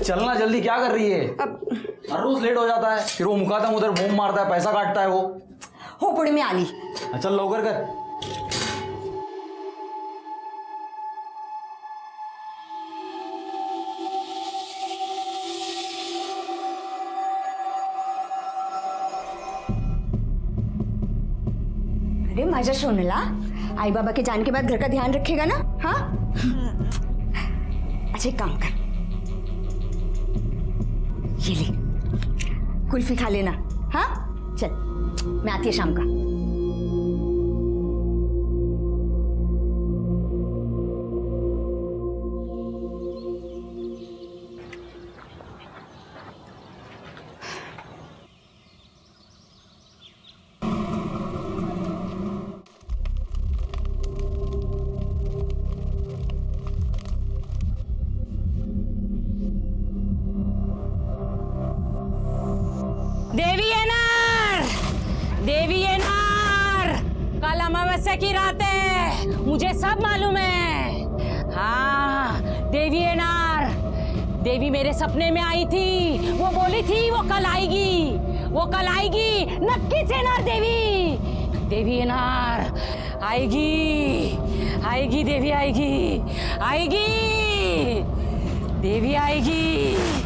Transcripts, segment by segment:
चलना जल्दी, क्या कर रही है? हर रोज लेट हो जाता है, फिर वो मुकादम उधर बूम मारता है, पैसा काटता है वो। हो पुढे मी आली। चल लवकर कर। अरे माझ्या सोनला, आई बाबा के जाने के बाद घर का ध्यान रखेगा ना? हाँ अच्छा एक काम कर, ये ले कुल्फी खा लेना। हाँ चल, मैं आती है शाम का। देवी येणार, देवी येणार। कल अमावस्या की रात है, मुझे सब मालूम है। हाँ देवी येणार। देवी मेरे सपने में आई थी, वो बोली थी वो कल आएगी, वो कल आएगी, नक्कीच येणार देवी। देवी येणार, आएगी, आएगी देवी आएगी, आएगी देवी आएगी।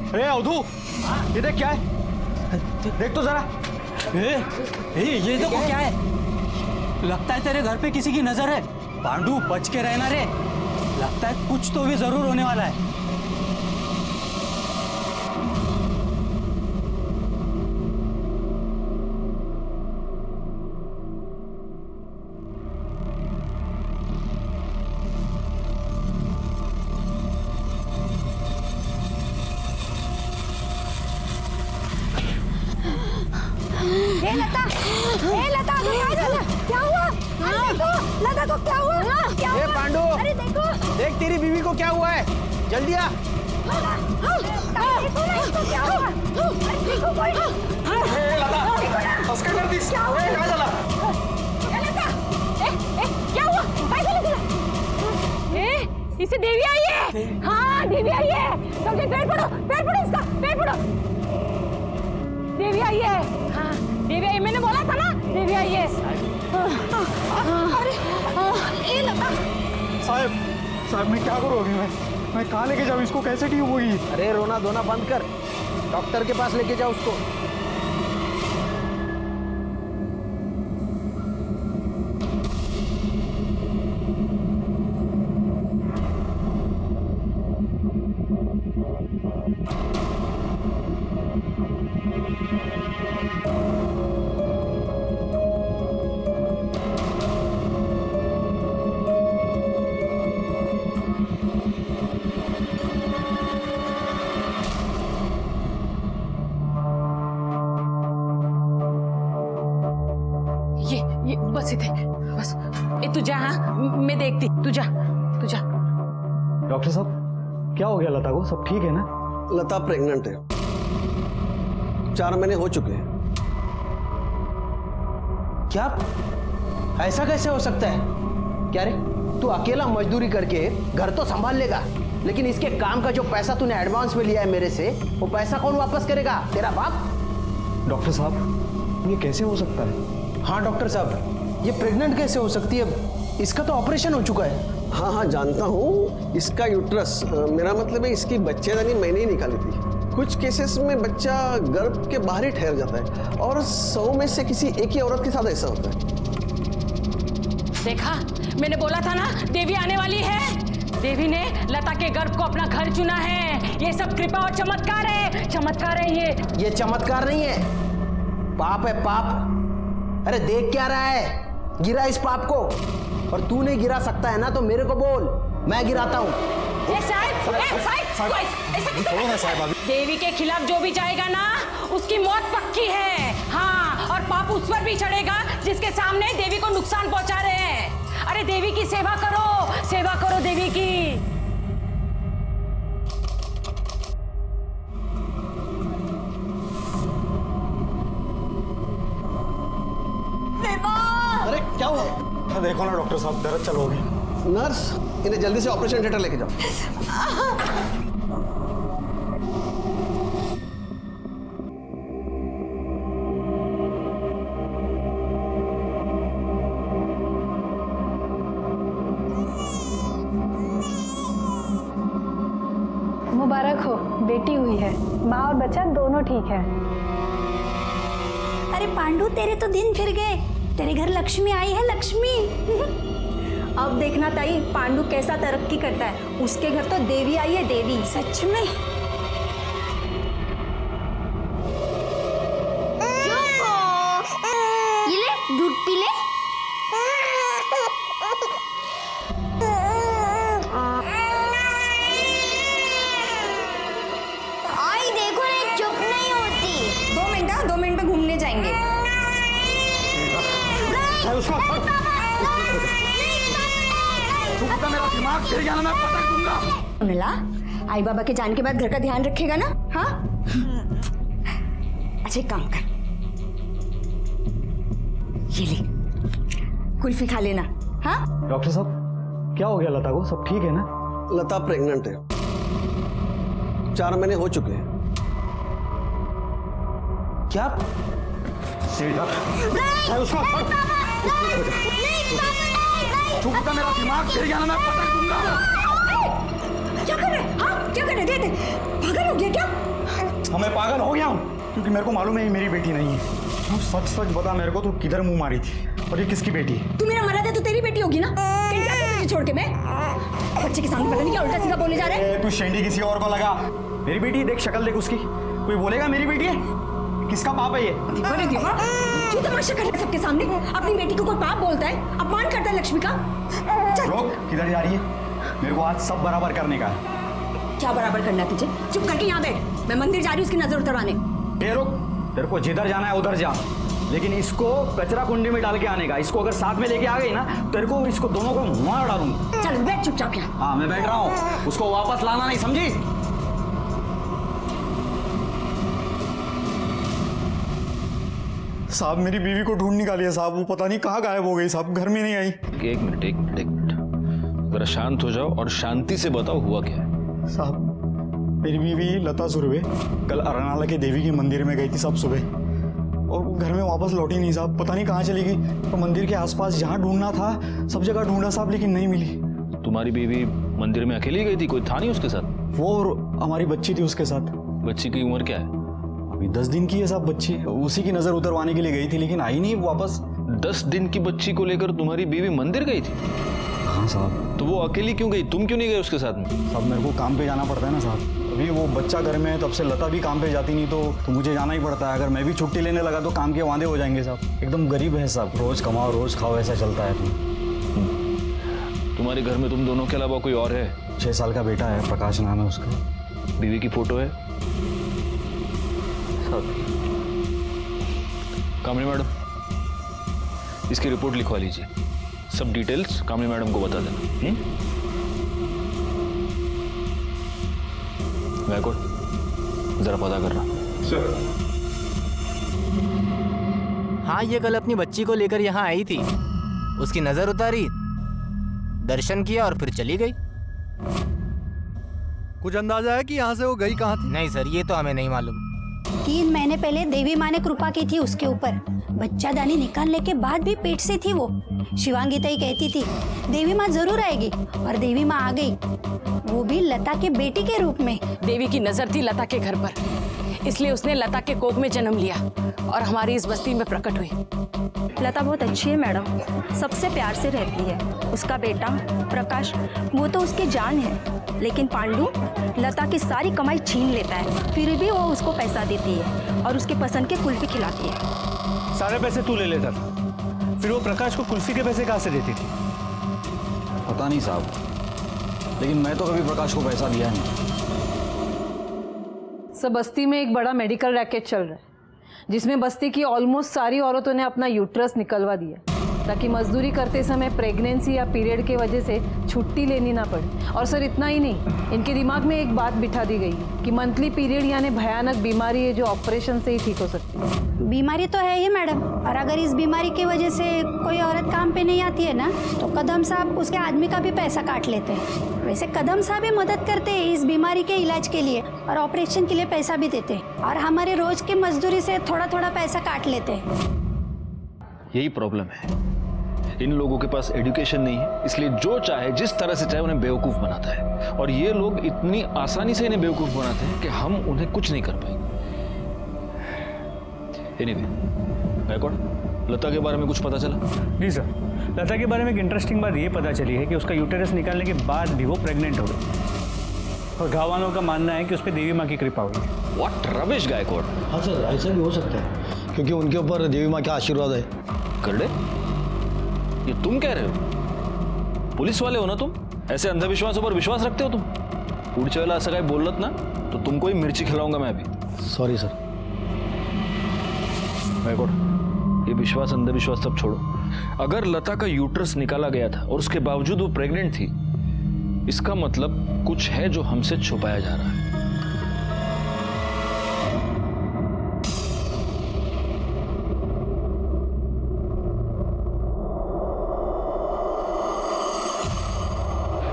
अरे अवधू, ये देख क्या है, देख तो जरा। ये देखो क्या है, लगता है तेरे घर पे किसी की नजर है। पांडू बच के रहना रे, लगता है कुछ तो भी जरूर होने वाला है। लता, लता क्या झालं? क्या हुआ? अरे देखो, लता को क्या हुआ? क्या हुआ? पांडू, अरे देखो, देख तेरी बीवी को क्या हुआ है, जल्दी आ। देखो ना इसको क्या हुआ? अरे देखो कोई। क्या हुआ? लता, क्या हुआ? काय झालं तुला? इसे देवी आई है। हाँ देवी आई है, सबके पैर पड़ो इसका, पैर पड़ो। देवी आई है। हाँ देवी आई, मैंने बोला था ना देवी आई है। अरे लता, साहब मैं क्या करूँ अभी? मैं कहाँ लेके जाऊँ इसको, कैसे ठीक होगी? अरे रोना धोना बंद कर, डॉक्टर के पास लेके जाओ उसको। ये बस इथे, बस तू जा। हाँ मैं देखती, तू जा। डॉक्टर साहब, क्या हो गया लता को? सब ठीक है ना? लता प्रेग्नेंट है, 4 महीने हो चुके हैं। क्या? ऐसा कैसे हो सकता है? क्या रे, तू अकेला मजदूरी करके घर तो संभाल लेगा, लेकिन इसके काम का जो पैसा तूने एडवांस में लिया है मेरे से, वो पैसा कौन वापस करेगा? तेरा बाप? डॉक्टर साहब, ये कैसे हो सकता है? हाँ डॉक्टर साहब, ये प्रेग्नेंट कैसे हो सकती है? इसका तो ऑपरेशन हो चुका है। हाँ जानता हूँ, इसका यूट्रस, मेरा मतलब है इसकी बच्चेदानी मैंने ही निकाली थी। कुछ केसेस में बच्चा गर्भ के बाहर ही ठहर जाता है, और 100 में से किसी एक ही औरत के साथ ऐसा होता है। देखा, मैंने बोला था ना देवी आने वाली है। देवी ने लता के गर्भ को अपना घर चुना है। ये सब कृपा और चमत्कार है, चमत्कार है ये चमत्कार नहीं है, पाप है पाप। अरे देख क्या रहा है? गिरा इस पाप को, और तू नहीं गिरा सकता है ना तो मेरे को बोल, मैं गिराता हूँ। देवी के खिलाफ जो भी जाएगा ना, उसकी मौत पक्की है। हाँ, और पाप उस पर भी चढ़ेगा जिसके सामने देवी को नुकसान पहुंचा रहे हैं। अरे देवी की सेवा करो देवी की। अरे क्या हुआ? देखो ना डॉक्टर साहब, दर्द चलो गई। नर्स, इन्हें जल्दी से ऑपरेशन थिएटर लेके जाओ। मुबारक हो, बेटी हुई है। माँ और बच्चा दोनों ठीक है। अरे पांडु, तेरे तो दिन फिर गए। तेरे घर लक्ष्मी आई है, लक्ष्मी। अब देखना ताई, पांडु कैसा तरक्की करता है। उसके घर तो देवी आई है, देवी। सच में? ये ले, दूध पी ले। आई देखो ना, चुप नहीं होती। 2 मिनट में घूमने जाएंगे। मेरा दिमाग फिर गया ना, मैं पटक दूंगा। मिला, आई बाबा के जाने के बाद घर का ध्यान रखेगा ना? हाँ। अच्छा एक काम कर, ये ले, कुल्फी खा लेना। हाँ। डॉक्टर साहब, क्या हो गया लता को? सब ठीक है ना? लता प्रेग्नेंट है, 4 महीने हो चुके हैं। क्या? चुप कर, मेरा दिमाग फिर गया ना, मैं पटक दूंगा। क्या कर रहे? हाँ, क्या कर रहे? दे पागल हो गया क्या? मैं पागल हो गया हूँ, क्योंकि मेरे को मालूम है ये मेरी बेटी नहीं है। तू सच सच बता मेरे को, तू किधर मुंह मारी थी और ये किसकी बेटी है? तू मेरा मरा था तो तेरी बेटी होगी ना? कहीं जाते तुझे छोड़ के मैं? बच्चे के सामने पता नहीं क्या उल्टा सीधा बोले जा रहे हैं। तू शेंडी किसी और को लगा। मेरी बेटी है, देख शक्ल देख उसकी। कोई बोलेगा मेरी बेटी है? किसका पाप है ये? क्यों तमाशा कर रहे हैं सबके सामने? अपनी बेटी को कोई पाप बोलता है, अपमान करता है लक्ष्मी का। रोक, किधर जा रही है? मेरे को आज सब बराबर करने का है। क्या बराबर करना है तुझे? चुप करके यहाँ बैठ, मैं मंदिर जा रही हूँ उसकी नजर उतरवाने। रुक, तेरे को जिधर जाना है उधर जा, लेकिन इसको कचरा कुंडी में डाल के आने का। इसको अगर साथ में लेके आ गई ना, तेरे को इसको दोनों को मार डालूंगा। चल बैठ चुपचाप यहाँ। हाँ मैं बैठ रहा हूँ, उसको वापस लाना नहीं, समझी? साहब मेरी बीवी को ढूंढ निकालिए साहब, वो पता नहीं कहाँ गायब हो गई साहब, घर में नहीं आई। एक मिनट जरा शांत हो जाओ और शांति से बताओ हुआ क्या है। साहब मेरी बीवी लता सुरवे कल अरनाला के देवी के मंदिर में गई थी साहब सुबह, और घर में वापस लौटी नहीं साहब, पता नहीं कहाँ चली गई। तो मंदिर के आसपास जहाँ ढूंढना था सब जगह ढूंढा साहब, लेकिन नहीं मिली। तुम्हारी बीवी मंदिर में अकेली गई थी, कोई था नहीं उसके साथ? वो और हमारी बच्ची थी उसके साथ। बच्ची की उम्र क्या है? अभी 10 दिन की है साहब बच्ची, उसी की नजर उतरवाने के लिए गई थी, लेकिन आई नहीं वापस। 10 दिन की बच्ची को लेकर तुम्हारी बीवी मंदिर गई थी? हाँ साहब। तो वो अकेली क्यों गई? तुम क्यों नहीं गए उसके साथ में? साहब मेरे को काम पे जाना पड़ता है ना साहब, अभी वो बच्चा घर में है, तब से लता भी काम पे जाती नहीं, तो मुझे जाना ही पड़ता है। अगर मैं भी छुट्टी लेने लगा तो काम के वादे हो जाएंगे साहब। एकदम गरीब है साहब, रोज कमाओ रोज खाओ, ऐसा चलता है। तुम्हारे घर में तुम दोनों के अलावा कोई और है? 6 साल का बेटा है, प्रकाश नाम है उसका। बीवी की फोटो है? कामनी मैडम, इसकी रिपोर्ट लिखवा लीजिए, सब डिटेल्स कामनी मैडम को बता देना। गायकवाड़ जरा पता कर रहा। सर। हाँ, ये कल अपनी बच्ची को लेकर यहाँ आई थी, उसकी नजर उतारी, दर्शन किया और फिर चली गई। कुछ अंदाजा है कि यहाँ से वो गई कहाँ थी? नहीं सर, ये तो हमें नहीं मालूम। 3 महीने पहले देवी माँ ने कृपा की थी उसके ऊपर। बच्चा दानी निकालने के बाद भी पेट से थी वो। शिवांगी ताई कहती थी देवी माँ जरूर आएगी, और देवी माँ आ गई, वो भी लता के बेटी के रूप में। देवी की नजर थी लता के घर पर, इसलिए उसने लता के कोख में जन्म लिया और हमारी इस बस्ती में प्रकट हुई। लता बहुत अच्छी है मैडम, सबसे प्यार से रहती है। उसका बेटा प्रकाश, वो तो उसकी जान है, लेकिन पांडु लता की सारी कमाई छीन लेता है, फिर भी वो उसको पैसा देती है और उसकी पसंद के कुल्फी खिलाती है। सारे पैसे तू ले लेता था, फिर वो प्रकाश को कुल्फी के पैसे कहाँ से देती थी? पता नहीं साहब, लेकिन मैं तो कभी प्रकाश को पैसा दिया नहीं। सब बस्ती में एक बड़ा मेडिकल रैकेट चल रहा है, जिसमें बस्ती की ऑलमोस्ट सारी औरतों ने अपना यूट्रस निकलवा दिया। ताकि मजदूरी करते समय प्रेगनेंसी या पीरियड के वजह से छुट्टी लेनी ना पड़े। और सर इतना ही नहीं, इनके दिमाग में एक बात बिठा दी गई है कि मंथली पीरियड यानी भयानक बीमारी है जो ऑपरेशन से ही ठीक हो सकती है। बीमारी तो है ही मैडम, और अगर इस बीमारी की वजह से कोई औरत काम पे नहीं आती है ना, तो कदम साहब उसके आदमी का भी पैसा काट लेते हैं। वैसे कदम साहब भी मदद करते हैं इस बीमारी के इलाज के लिए और ऑपरेशन के लिए पैसा भी देते हैं, और हमारे रोज की मजदूरी से थोड़ा थोड़ा पैसा काट लेते हैं। यही प्रॉब्लम है, इन लोगों के पास एजुकेशन नहीं है, इसलिए जो चाहे जिस तरह से चाहे उन्हें बेवकूफ बनाता है, और ये लोग इतनी आसानी से इन्हें बेवकूफ बनाते हैं कि हम उन्हें कुछ नहीं कर पाएंगे। एनीवे, गायकवाड़, लता के बारे में कुछ पता चला? जी सर, लता के बारे में एक इंटरेस्टिंग बात ये पता चली है कि उसका यूटेरस निकालने के बाद भी वो प्रेग्नेंट हो गई, और गाँव वालों का मानना है कि उस पर देवी माँ की कृपा हुई है। What rubbish Gaikwad. हाँ सर, ऐसा भी हो सकता है क्योंकि उनके ऊपर देवी माँ का आशीर्वाद है। करड़े, ये तुम कह रहे हो? पुलिस वाले हो ना तुम? ऐसे अंधविश्वासों पर विश्वास रखते हो तुम? पुढच्या वेळेला असं काय बोललत ना तो तुमको ही मिर्ची खिलाऊंगा मैं अभी। Sorry sir. गायकवाड़, ये विश्वास अंधविश्वास सब छोड़ो। अगर लता का यूट्रस निकाला गया था और उसके बावजूद वो प्रेग्नेंट थी, इसका मतलब कुछ है जो हमसे छुपाया जा रहा है।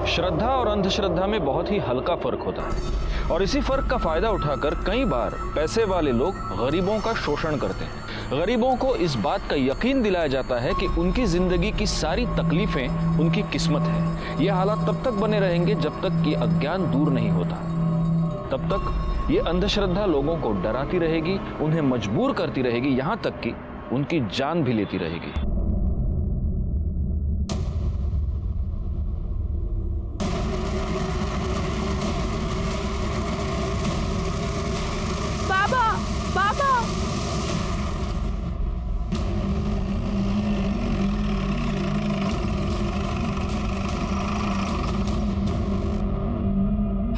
श्रद्धा और अंधश्रद्धा में बहुत ही हल्का फर्क होता है, और इसी फर्क का फायदा उठाकर कई बार पैसे वाले लोग गरीबों का शोषण करते हैं। गरीबों को इस बात का यकीन दिलाया जाता है कि उनकी जिंदगी की सारी तकलीफें उनकी किस्मत है। ये हालात तब तक बने रहेंगे जब तक कि अज्ञान दूर नहीं होता। तब तक ये अंधश्रद्धा लोगों को डराती रहेगी, उन्हें मजबूर करती रहेगी, यहां तक कि उनकी जान भी लेती रहेगी।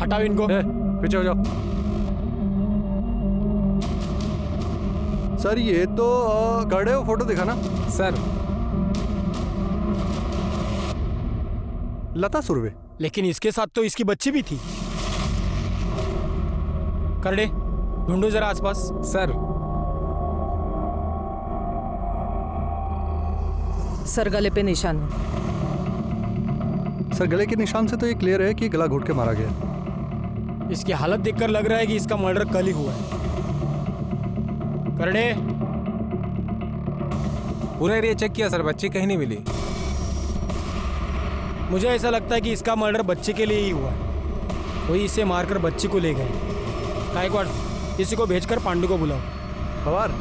हटाओ इनको, पीछे हो जाओ। सर ये तो गड़े वो फोटो दिखा ना सर, लता सुरवे, लेकिन इसके साथ तो इसकी बच्ची भी थी। करड़े, ढूंढो जरा आसपास। सर, सर गले पे निशान है। सर गले के निशान से तो ये क्लियर है कि गला घोट के मारा गया। इसकी हालत देखकर लग रहा है कि इसका मर्डर कल ही हुआ है। करड़े, पूरा एरिया चेक किया सर, बच्ची कहीं नहीं मिली। मुझे ऐसा लगता है कि इसका मर्डर बच्चे के लिए ही हुआ है। कोई इसे मारकर बच्ची को ले गए। गायकवाड़, किसी को भेजकर पांडु को बुलाओ। पवार,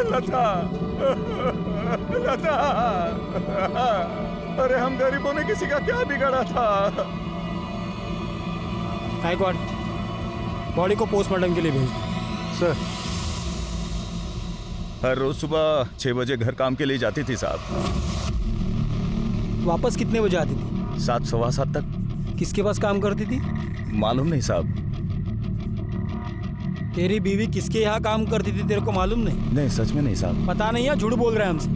लता, लता, अरे हम गरीबों ने किसी का क्या बिगाड़ा था? गायकवाड़, बॉडी को पोस्टमार्टम के लिए भेज दो। सर, हर रोज सुबह 6 बजे घर काम के लिए जाती थी साहब। वापस कितने बजे आती थी? 7, सवा 7 तक। किसके पास काम करती थी? मालूम नहीं साहब। तेरी बीवी किसके यहाँ काम करती थी तेरे को मालूम नहीं? नहीं, सच में नहीं साहब। पता नहीं है, झूठ बोल रहा है हमसे।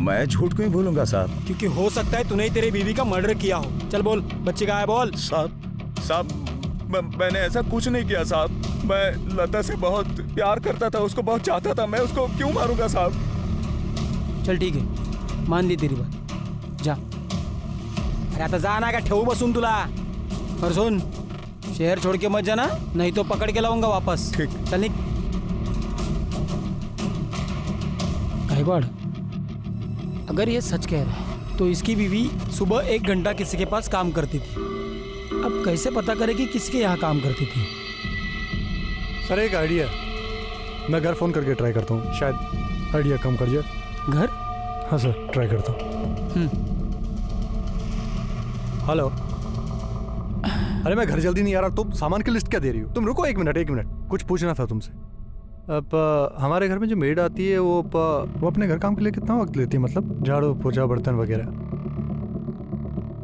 मैं झूठ क्यों बोलूंगा साहब? क्योंकि हो सकता है तूने ही तेरी बीवी का मर्डर किया हो। चल बोल, बच्ची कहाँ है बोल। साहब, मैंने ऐसा कुछ नहीं किया साहब। मैं लता से बहुत प्यार करता था, उसको बहुत चाहता था। मैं उसको क्यों मारूंगा साहब? चल ठीक है, मान ली तेरी बात, जा। अरे आता जा ना, का ठेवू बसून तुला। और सुन, शहर छोड़ के मत जाना, नहीं तो पकड़ के लाऊंगा वापस। ठीक। चल निक। गायकवाड़, अगर ये सच कह रहा है तो इसकी बीवी सुबह 1 घंटा किसी के पास काम करती थी। अब कैसे पता करेगी किसके यहाँ काम करती थी? सर एक आइडिया, मैं घर फोन करके ट्राई करता हूँ, शायद आइडिया कम कर जाए। घर? हाँ सर, ट्राई करता हूँ। हेलो। अरे मैं घर जल्दी नहीं आ रहा, तुम सामान की लिस्ट क्या दे रही हो? तुम रुको 1 मिनट, कुछ पूछना था तुमसे। अब हमारे घर में जो मेड आती है वो अपने घर काम के लिए कितना वक्त लेती है? मतलब झाड़ू पोछा बर्तन वगैरह।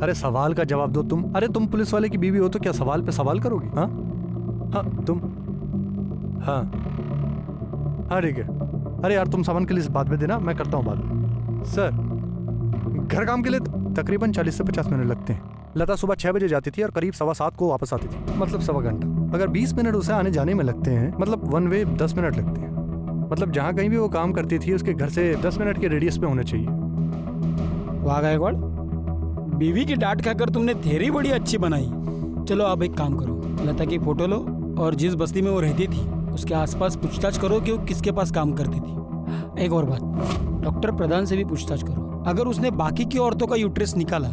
अरे सवाल का जवाब दो तुम। अरे तुम पुलिस वाले की बीवी हो तो क्या सवाल पे सवाल करोगी? हाँ हाँ तुम हाँ हाँ ठीक है। अरे यार तुम सामान की लिस्ट बाद में देना, मैं करता हूँ बाद में। सर घर काम के लिए तकरीबन 40 से 50 मिनट लगते हैं। लता सुबह 6 बजे जाती थी और करीब 7:15 को वापस आती थी, मतलब सवा घंटा। अगर 20 मिनट उसे आने जाने में लगते हैं, मतलब वन वे 10 मिनट लगते हैं। मतलब जहाँ कहीं भी वो काम करती थी उसके घर से 10 मिनट के रेडियस पे होने चाहिए। वाह गायकवाड़, बीवी की डांट खाकर तुमने थ्योरी बड़ी अच्छी बनाई। चलो आप एक काम करो, लता की फोटो लो और जिस बस्ती में वो रहती थी उसके आसपास पूछताछ करो कि वो किसके पास काम करती थी। एक और बात, डॉक्टर प्रधान से भी पूछताछ करो। अगर उसने बाकी की औरतों का यूट्रस निकाला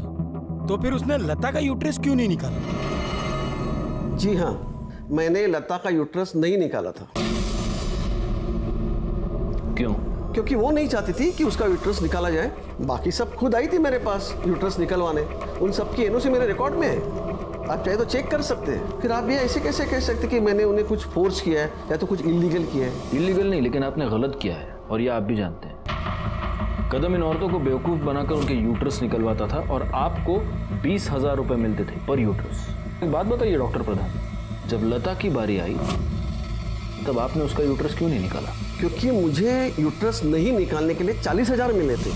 तो फिर उसने लता का यूट्रस क्यों नहीं निकाला? जी हाँ, मैंने लता का यूट्रस नहीं निकाला था। क्यों? क्योंकि वो नहीं चाहती थी कि उसका यूट्रस निकाला जाए। बाकी सब खुद आई थी मेरे पास यूट्रस निकलवाने। उन सब की एनओसी मेरे रिकॉर्ड में है, आप चाहे तो चेक कर सकते हैं। फिर आप ये ऐसे कैसे कह सकते कि मैंने उन्हें कुछ फोर्स किया है या तो कुछ इलीगल किया है? इलीगल नहीं, लेकिन आपने गलत किया है और ये आप भी जानते हैं। कदम इन औरतों को बेवकूफ़ बनाकर उनके यूट्रस निकलवाता था और आपको 20,000 रुपये मिलते थे पर यूट्रस। एक बात बताइए डॉक्टर प्रधान, जब लता की बारी आई तब आपने उसका यूट्रस क्यों नहीं निकाला? क्योंकि मुझे यूट्रस नहीं निकालने के लिए 40,000 मिले थे।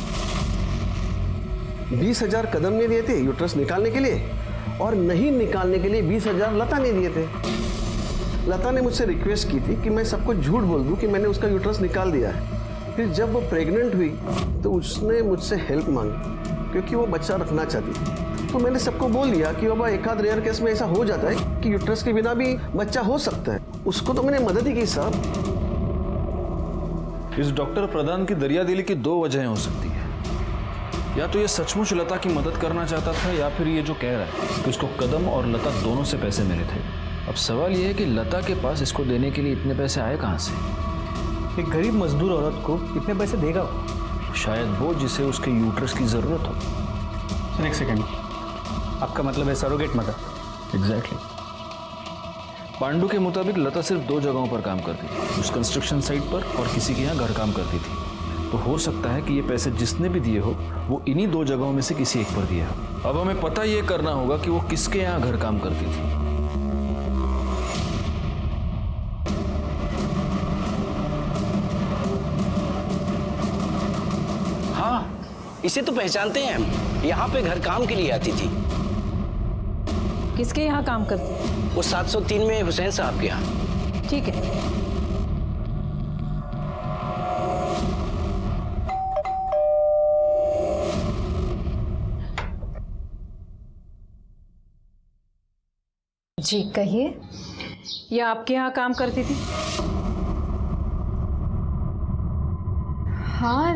20,000 कदम ने दिए थे यूट्रस निकालने के लिए और नहीं निकालने के लिए 20,000 लता ने दिए थे। लता ने मुझसे रिक्वेस्ट की थी कि मैं सबको झूठ बोल दूं कि मैंने उसका यूट्रस निकाल दिया है। फिर जब वो प्रेग्नेंट हुई तो उसने मुझसे हेल्प मांगी क्योंकि वो बच्चा रखना चाहती थी। तो मैंने सबको बोल दिया कि बाबा एक आध रेयर केस में ऐसा हो जाता है कि यूट्रस के बिना भी बच्चा हो सकता है। उसको तो मैंने मदद ही की साहब। इस डॉक्टर प्रधान की दरियादिली की 2 वजहें हो सकती है। या तो ये सचमुच लता की मदद करना चाहता था या फिर ये जो कह रहा है कि उसको कदम और लता दोनों से पैसे मिले थे। अब सवाल ये है कि लता के पास इसको देने के लिए इतने पैसे आए कहाँ से? एक गरीब मजदूर औरत को इतने पैसे देगा? शायद वो जिसे उसके यूट्रस की ज़रूरत हो। सर एक सेकेंड, आपका मतलब है सरोगेट मदर? एग्जैक्टली। पांडु के मुताबिक लता सिर्फ 2 जगहों पर काम करती थी, उस कंस्ट्रक्शन साइट पर और किसी के यहाँ घर काम करती थी। तो हो सकता है कि ये पैसे जिसने भी दिए हो वो इन्हीं 2 जगहों में से किसी एक पर दिया हो। अब हमें पता ये करना होगा कि वो किसके यहाँ घर काम करती थी। हाँ, इसे तो पहचानते हैं हम, यहाँ पे घर काम के लिए आती थी। किसके यहाँ काम करती? वो 703 में हुसैन साहब के यहाँ। ठीक है। जी कहिए। ये आपके यहाँ काम करती थी? हाँ,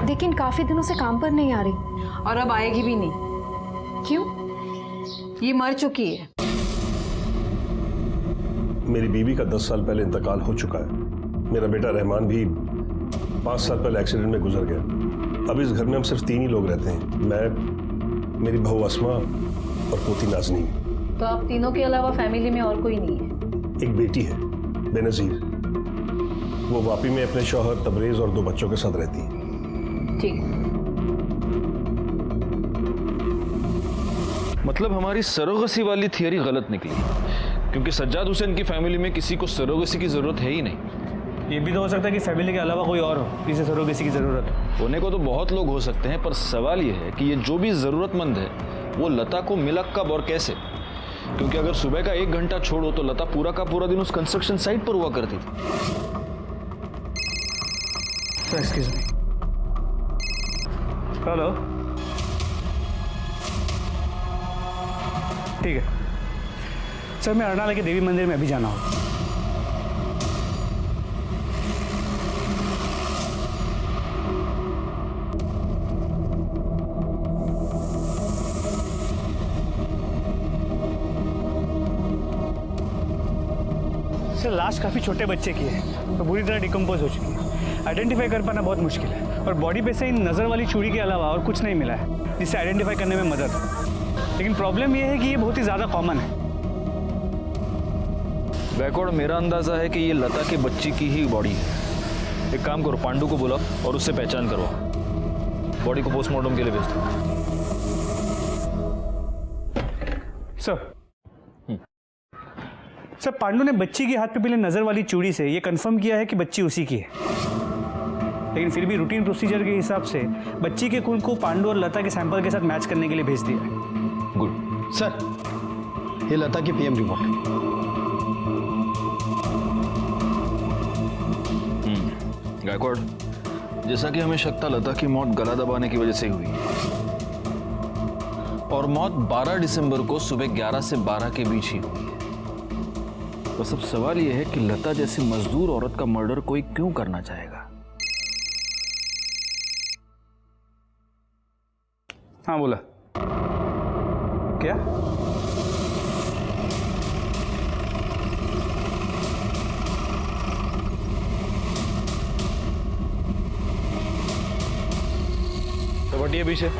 लेकिन काफी दिनों से काम पर नहीं आ रही और अब आएगी भी नहीं। क्यों? ये मर चुकी है। मेरी बीवी का 10 साल पहले इंतकाल हो चुका है। मेरा बेटा रहमान भी 5 साल पहले एक्सीडेंट में गुजर गया। अब इस घर में हम सिर्फ 3 ही लोग रहते हैं, मैं, मेरी बहू अस्मा और पोती नाज़नीन। तो आप तीनों के अलावा फैमिली में और कोई नहीं है? एक बेटी है बेनज़ीर, वो वापी में अपने शौहर तबरेज़ और 2 बच्चों के साथ रहती है। ठीक। मतलब हमारी सरोगसी वाली थियरी गलत निकली, क्योंकि सज्जाद हुसैन की फैमिली में किसी को सरोगसी की जरूरत है ही नहीं। ये भी तो हो सकता है कि फैमिली के अलावा कोई और हो जिसे सरोगसी की जरूरत हो। होने को तो बहुत लोग हो सकते हैं, पर सवाल ये है कि ये जो भी जरूरतमंद है वो लता को मिला कब और कैसे? क्योंकि अगर सुबह का 1 घंटा छोड़ो तो लता पूरा का पूरा दिन उस कंस्ट्रक्शन साइट पर हुआ करती थी। Excuse me. हेलो, ठीक है सर, मैं अरनाला के देवी मंदिर में अभी जाना होगा। सर लाश काफ़ी छोटे बच्चे की है तो बुरी तरह डिकम्पोज हो चुकी है। आइडेंटिफाई कर पाना बहुत मुश्किल है और बॉडी पे से इन नज़र वाली चूड़ी के अलावा और कुछ नहीं मिला है जिससे आइडेंटिफाई करने में मदद। लेकिन प्रॉब्लम यह है कि ये बहुत ही ज़्यादा कॉमन है। बैकवर्ड मेरा अंदाजा है कि ये लता के बच्ची की ही बॉडी है। एक काम करो, पांडु को बुलाओ और उससे पहचान करवाओ, बॉडी को पोस्टमार्टम के लिए भेज दो। सर पांडू ने बच्ची के हाथ पे पहले नजर वाली चूड़ी से ये कंफर्म किया है कि बच्ची उसी की है, लेकिन फिर भी रूटीन प्रोसीजर के हिसाब से बच्ची के खून को पांडू और लता के सैंपल के साथ मैच करने के लिए भेज दिया है। गुड सर, ये लता की पीएम रिपोर्ट। गायकवाड़, जैसा कि हमें शक था लता की मौत गला दबाने की वजह से हुई और मौत 12 दिसंबर को सुबह 11 से 12 के बीच ही हुई है। बस अब सवाल यह है कि लता जैसी मजदूर औरत का मर्डर कोई क्यों करना चाहेगा? हाँ बोला क्या? तो बटिए पीछे।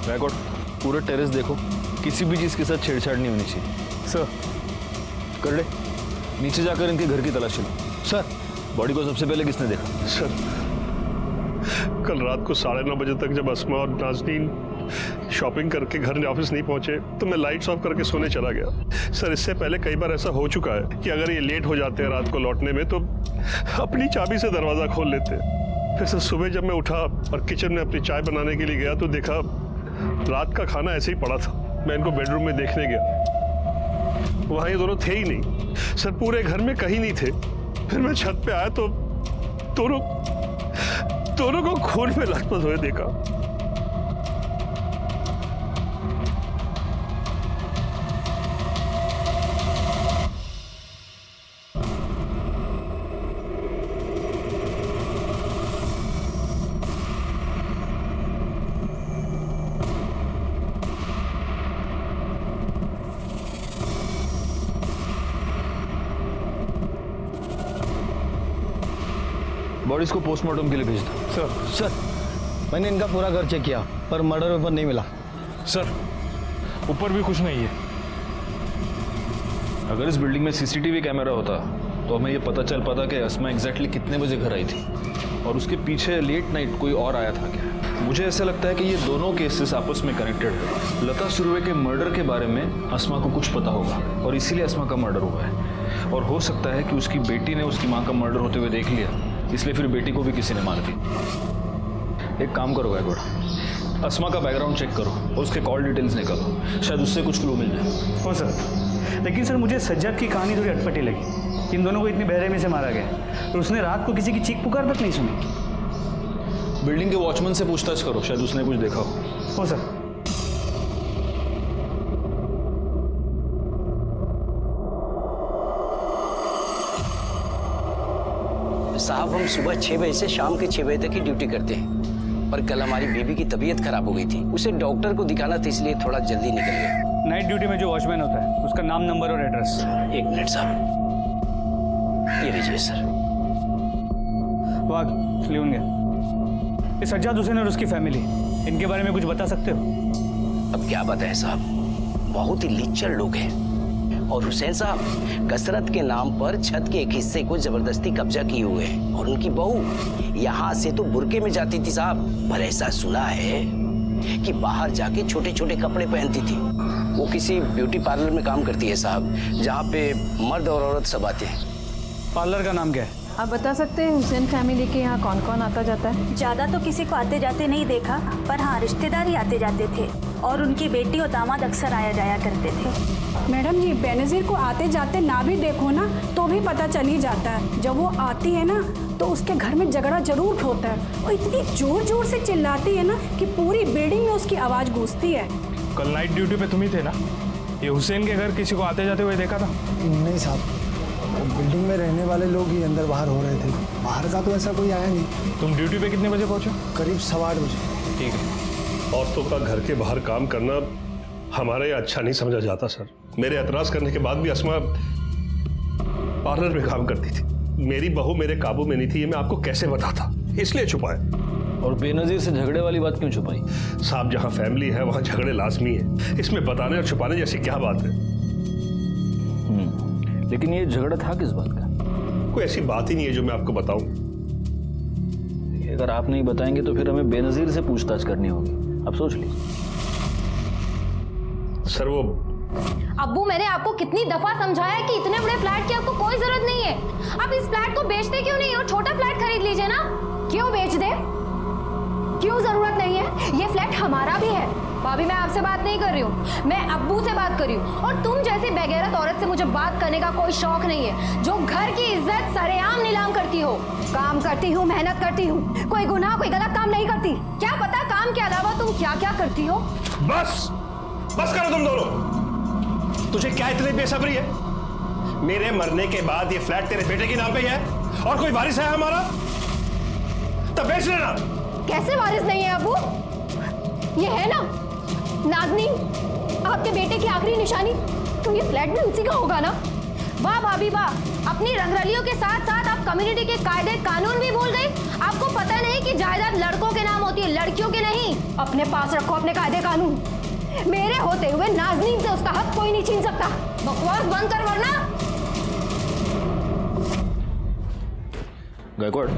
गायकवाड़, पूरे टेरेस देखो, किसी भी चीज के साथ छेड़छाड़ नहीं होनी चाहिए। सर कर ले, नीचे जाकर इनके घर की तलाशी लो। सर, बॉडी को सबसे पहले किसने देखा? सर, कल रात को 9:30 बजे तक जब अस्मा और नाज़नीन शॉपिंग करके घर ऑफिस नहीं पहुंचे तो मैं लाइट्स ऑफ करके सोने चला गया। सर, इससे पहले कई बार ऐसा हो चुका है कि अगर ये लेट हो जाते हैं रात को लौटने में तो अपनी चाबी से दरवाजा खोल लेते। फिर सर सुबह जब मैं उठा और किचन में अपनी चाय बनाने के लिए गया तो देखा रात का खाना ऐसे ही पड़ा था। मैं इनको बेडरूम में देखने गया, वहां ये दोनों थे ही नहीं। सर, पूरे घर में कहीं नहीं थे। फिर मैं छत पे आया तो दोनों को खून में लथपथ हुए देखा। बॉडीज को पोस्टमार्टम के लिए भेज दो। सर, मैंने इनका पूरा घर चेक किया पर मर्डर पेपर नहीं मिला। सर, ऊपर भी कुछ नहीं है। अगर इस बिल्डिंग में सीसीटीवी कैमरा होता तो हमें ये पता चल पाता कि अस्मा एग्जैक्टली कितने बजे घर आई थी और उसके पीछे लेट नाइट कोई और आया था क्या। मुझे ऐसा लगता है कि ये दोनों केसेस आपस में कनेक्टेड है। लता सुरवे के मर्डर के बारे में अस्मा को कुछ पता होगा और इसीलिए अस्मा का मर्डर हुआ है। और हो सकता है कि उसकी बेटी ने उसकी माँ का मर्डर होते हुए देख लिया, इसलिए फिर बेटी को भी किसी ने मार दी। एक काम करो गायकवाड़, अस्मा का बैकग्राउंड चेक करो और उसके कॉल डिटेल्स निकालो, शायद उससे कुछ क्लू मिल जाए। हो सर, लेकिन सर मुझे सज्जाद की कहानी थोड़ी अटपटी लगी। इन दोनों को इतनी बेरहमी से मारा गया और उसने रात को किसी की चीख पुकार तक नहीं सुनी। बिल्डिंग के वॉचमैन से पूछताछ करो, शायद उसने कुछ देखा हो सर। साहब, हम सुबह 6 बजे से शाम के 6 बजे तक की ड्यूटी करते हैं, पर कल हमारी बेबी की तबीयत खराब हो गई थी। उसे डॉक्टर को दिखाना था, इसलिए थोड़ा जल्दी निकल गए। नाइट ड्यूटी में जो वॉचमैन होता है उसका नाम, नंबर और एड्रेस। एक मिनट साहब, ये लीजिए सर। वाह, लिखून गया। ये सज्जाद हुसैन और उसकी फैमिली, इनके बारे में कुछ बता सकते हो? अब क्या बताएं साहब, बहुत ही लिच्चर लोग हैं। और हुसैन साहब कसरत के नाम पर छत के एक हिस्से को जबरदस्ती कब्जा किए हुए हैं। और उनकी बहू यहाँ से तो बुर्के में जाती थी साहब, पर ऐसा सुना है कि बाहर जाके छोटे छोटे कपड़े पहनती थी। वो किसी ब्यूटी पार्लर में काम करती है साहब, जहाँ पे मर्द और औरत सब आते हैं। पार्लर का नाम क्या है? आप बता सकते हैं हुसैन फैमिली के यहाँ कौन कौन आता जाता है? ज़्यादा तो किसी को आते जाते नहीं देखा, पर हाँ रिश्तेदार ही आते जाते थे और उनकी बेटी और दामाद अक्सर आया जाया करते थे। मैडम जी, बेनज़ीर को आते जाते ना भी देखो ना तो भी पता चल ही जाता है। जब वो आती है ना तो उसके घर में झगड़ा जरूर होता है और इतनी जोर जोर से चिल्लाती है ना कि पूरी बिल्डिंग में उसकी आवाज़ गूंजती है। कल नाइट ड्यूटी पे तुम ही थे ना? ये हुसैन के घर किसी को आते जाते हुए देखा था? नहीं साहब, बिल्डिंग में रहने वाले लोग ही अंदर बाहर हो रहे थे, बाहर का तो ऐसा कोई आया नहीं। तुम ड्यूटी पे कितने बजे पहुंचे? करीब 8:15 बजे। ठीक है। औरतों का घर के बाहर काम करना हमारे यहाँ अच्छा नहीं समझा जाता सर। मेरे एतराज करने के बाद भी अस्मा पार्लर में काम करती थी। मेरी बहू मेरे काबू में नहीं थी, ये मैं आपको कैसे बताता, इसलिए छुपाया। और बेनजीर से झगड़े वाली बात क्यों छुपाई? साहब, जहाँ फैमिली है वहाँ झगड़े लाजमी है, इसमें बताने और छुपाने जैसी क्या बात है? लेकिन ये झगड़ा था किस बात का? कोई ऐसी बात ही नहीं है जो मैं आपको बताऊं। अगर आप नहीं बताएंगे तो फिर हमें बेनजीर से पूछताछ करनी होगी। अब सोच लीजिए। सर वो अब्बू, मैंने आपको कितनी दफा समझाया कि इतने बड़े फ्लैट की आपको कोई जरूरत नहीं है। आप इस फ्लैट को बेचते क्यों नहीं और छोटा फ्लैट खरीद लीजिए ना। क्यों बेच दे? क्यों जरूरत नहीं है? ये फ्लैट हमारा भी है। भाभी, मैं आपसे बात नहीं कर रही हूँ, मैं अब्बू से बात कर रही हूँ। और तुम जैसी बेगैरत औरत से मुझे बात करने का कोई शौक नहीं है, जो घर की इज्जत सरेआम नीलाम करती हो। काम करती हूँ, मेहनत करती हूँ, कोई गुनाह कोई गलत काम नहीं करती। क्या पता काम के अलावा तुम क्या क्या करती हो। बस करो तुम दोनों। तुझे क्या इतनी बेसब्री है? मेरे मरने के बाद ये फ्लैट तेरे बेटे के नाम पे ही है और कोई वारिस है हमारा? तब बेच लेना। कैसे वारिस नहीं है अब्बू? ये है ना नाज़नीन, आपके बेटे की आखिरी निशानी, तो ये फ्लैट भी उसी का होगा ना। वाह भाभी वाह, अपनी रंगरलियों के साथ साथ आप कम्युनिटी के कायदे कानून भी भूल गई। आपको पता नहीं कि जायदाद लड़कों के नाम होती है, लड़कियों के नहीं। अपने पास रखो अपने कायदे कानून। मेरे होते हुए नाज़नीन से उसका हक कोई नहीं छीन सकता। बकवास बंद कर वरना। गायकवाड़,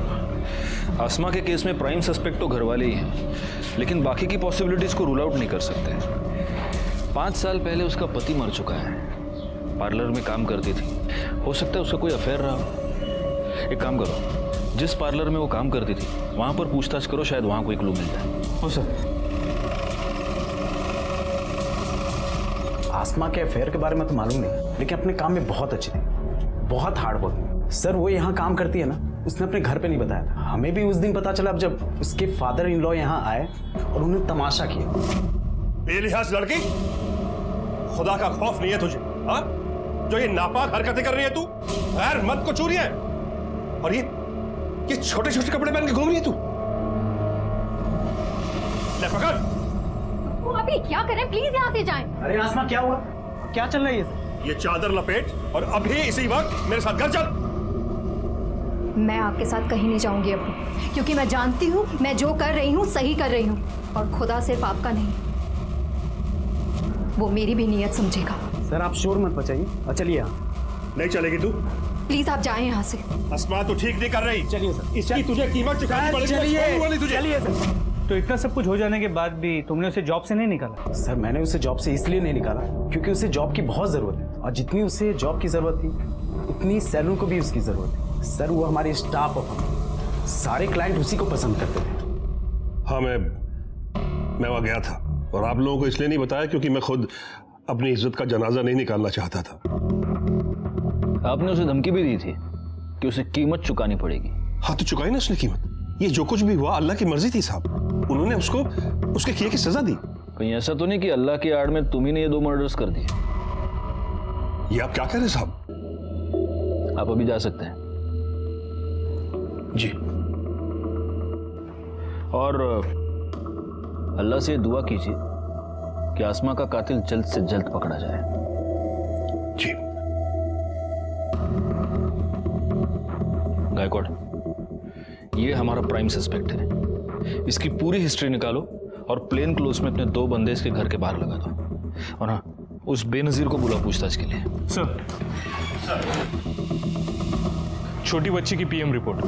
आसमा के केस में प्राइम सस्पेक्ट तो घरवाले ही हैं, लेकिन बाकी की पॉसिबिलिटीज को रूल आउट नहीं कर सकते। 5 साल पहले उसका पति मर चुका है, पार्लर में काम करती थी, हो सकता है उसका कोई अफेयर रहा हो। एक काम करो, जिस पार्लर में वो काम करती थी वहां पर पूछताछ करो, शायद वहां कोई क्लू मिल जाए। हो सर। आसमा के अफेयर के बारे में तो मालूम नहीं, लेकिन अपने काम में बहुत अच्छी थी, बहुत हार्ड वर्क। सर वो यहाँ काम करती है ना, उसने अपने घर पे नहीं बताया था। हमें भी उस दिन पता चला जब उसके फादर इन लॉ यहाँ आए और उन्होंने तमाशा किया। बेलिहाज लड़की, खुदा का खौफ नहीं है तुझे? हाँ, जो ये नापाक हरकतें कर रही है तू, गैर मर्द को छू रही है, और ये छोटे छोटे कपड़े पहन के घूम रही है तू। ले पकड़। अभी क्या करें, प्लीज यहाँ से जाएं। अरे आसमा क्या हुआ? क्या चल रही है? ये चादर लपेट और अभी इसी वक्त मेरे साथ घर चल। मैं आपके साथ कहीं नहीं जाऊंगी अब्बू, क्योंकि मैं जानती हूँ मैं जो कर रही हूँ सही कर रही हूँ, और खुदा सिर्फ आपका नहीं, वो मेरी भी नीयत समझेगा। सर आप शोर मत बचाइए और चलिए। नहीं चलेगी तू? प्लीज आप जाएं यहाँ से। अस्मा तू ठीक नहीं कर रही। चलिए सर, इसकी तुझे कीमत चुकानी पड़ेगी। चलिए सर। तो इतना सब कुछ हो जाने के बाद भी तुमने उसे जॉब से नहीं निकाला? सर मैंने उसे जॉब से इसलिए नहीं निकाला क्योंकि उसे जॉब की बहुत जरूरत है, और जितनी उसे जॉब की जरूरत थी उतनी सैलून को भी उसकी जरूरत है। सर वो हमारे स्टाफ ऑफ, सारे क्लाइंट उसी को पसंद करते थे। हाँ मैं वहां गया था, और आप लोगों को इसलिए नहीं बताया क्योंकि मैं खुद अपनी इज्जत का जनाजा नहीं निकालना चाहता था। आपने उसे धमकी भी दी थी कि उसे कीमत चुकानी पड़ेगी। हाँ तो चुकाई ना उसने कीमत। ये जो कुछ भी हुआ अल्लाह की मर्जी थी साहब, उन्होंने उसको उसके किए की सजा दी। कहीं ऐसा तो नहीं कि अल्लाह की आड़ में तुम ही ने ये 2 मर्डर्स कर दिए? ये आप क्या कह रहे हैं साहब? आप अभी जा सकते हैं। जी। और अल्लाह से दुआ कीजिए कि आसमा का कातिल जल्द से जल्द पकड़ा जाए। जी। गायकवाड़, ये हमारा प्राइम सस्पेक्ट है, इसकी पूरी हिस्ट्री निकालो और प्लेन क्लोज में अपने 2 बंदे इसके घर के बाहर लगा दो, और हाँ उस बेनजीर को बुला पूछताछ के लिए। सर, छोटी बच्ची की पीएम रिपोर्ट।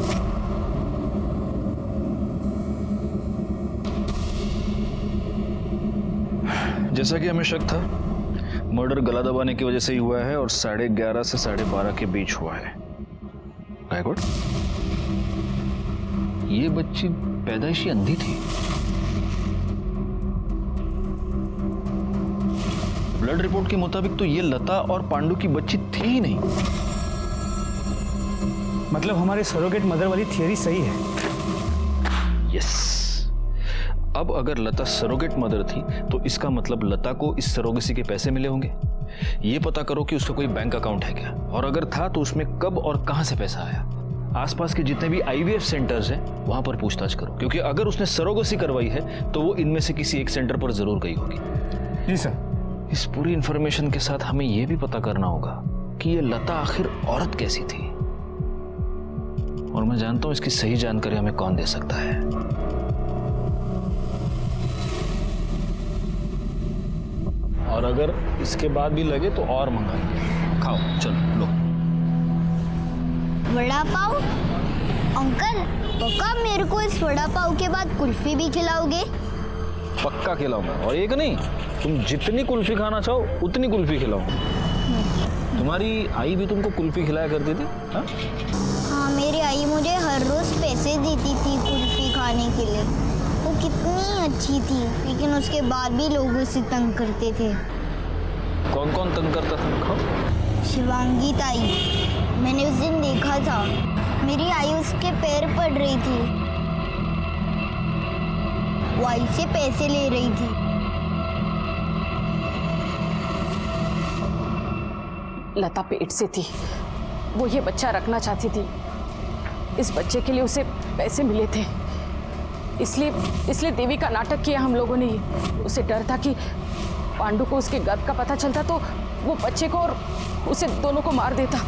जैसा कि हमें शक था, मर्डर गला दबाने की वजह से ही हुआ है और 11:30 से 12:30 के बीच हुआ है। गायकवाड़, ये बच्ची पैदाइशी अंधी थी। ब्लड रिपोर्ट के मुताबिक तो ये लता और पांडु की बच्ची थी ही नहीं। मतलब हमारे सरोगेट मदर वाली थियरी सही है? यस। अब अगर लता सरोगेट मदर थी तो इसका मतलब लता को इस सरोगेसी के पैसे मिले होंगे। ये पता करो कि उसका कोई बैंक अकाउंट है क्या, और अगर था तो उसमें कब और कहां से पैसा आया। आसपास के जितने भी IVF सेंटर्स हैं वहां पर पूछताछ करो, क्योंकि अगर उसने सरोगेसी करवाई है तो वो इनमें से किसी एक सेंटर पर जरूर गई होगी। जी सर। इस पूरी इंफॉर्मेशन के साथ हमें यह भी पता करना होगा कि ये लता आखिर औरत कैसी थी, और मैं जानता हूं इसकी सही जानकारी हमें कौन दे सकता है। और अगर इसके बाद भी लगे तो और मंगाइए। खाओ, चलो लो। वड़ा पाव? अंकल, पक्का मेरे को इस वड़ा पाव के बाद कुल्फी भी खिलाओगे? पक्का खिलाऊंगा, और एक नहीं, तुम जितनी कुल्फी खाना चाहो उतनी कुल्फी खिलाऊंगा। तुम्हारी आई भी तुमको कुल्फी खिलाया करती थी? हाँ, मेरी आई मुझे हर रोज पैसे देती थी कुल्फी खाने के लिए। वो कितनी अच्छी थी, लेकिन उसके बाद भी लोग उसे तंग करते थे। कौन कौन तंग करता था? खाओ। शिवांगी ताई, मैंने उस दिन देखा था, मेरी आई उसके पैर पड़ रही थी, वो आई से पैसे ले रही थी। लता पेट से थी, वो ये बच्चा रखना चाहती थी। इस बच्चे के लिए उसे पैसे मिले थे, इसलिए देवी का नाटक किया हम लोगों ने। उसे डर था कि पांडु को उसके गर्भ का पता चलता तो वो बच्चे को और उसे दोनों को मार देता।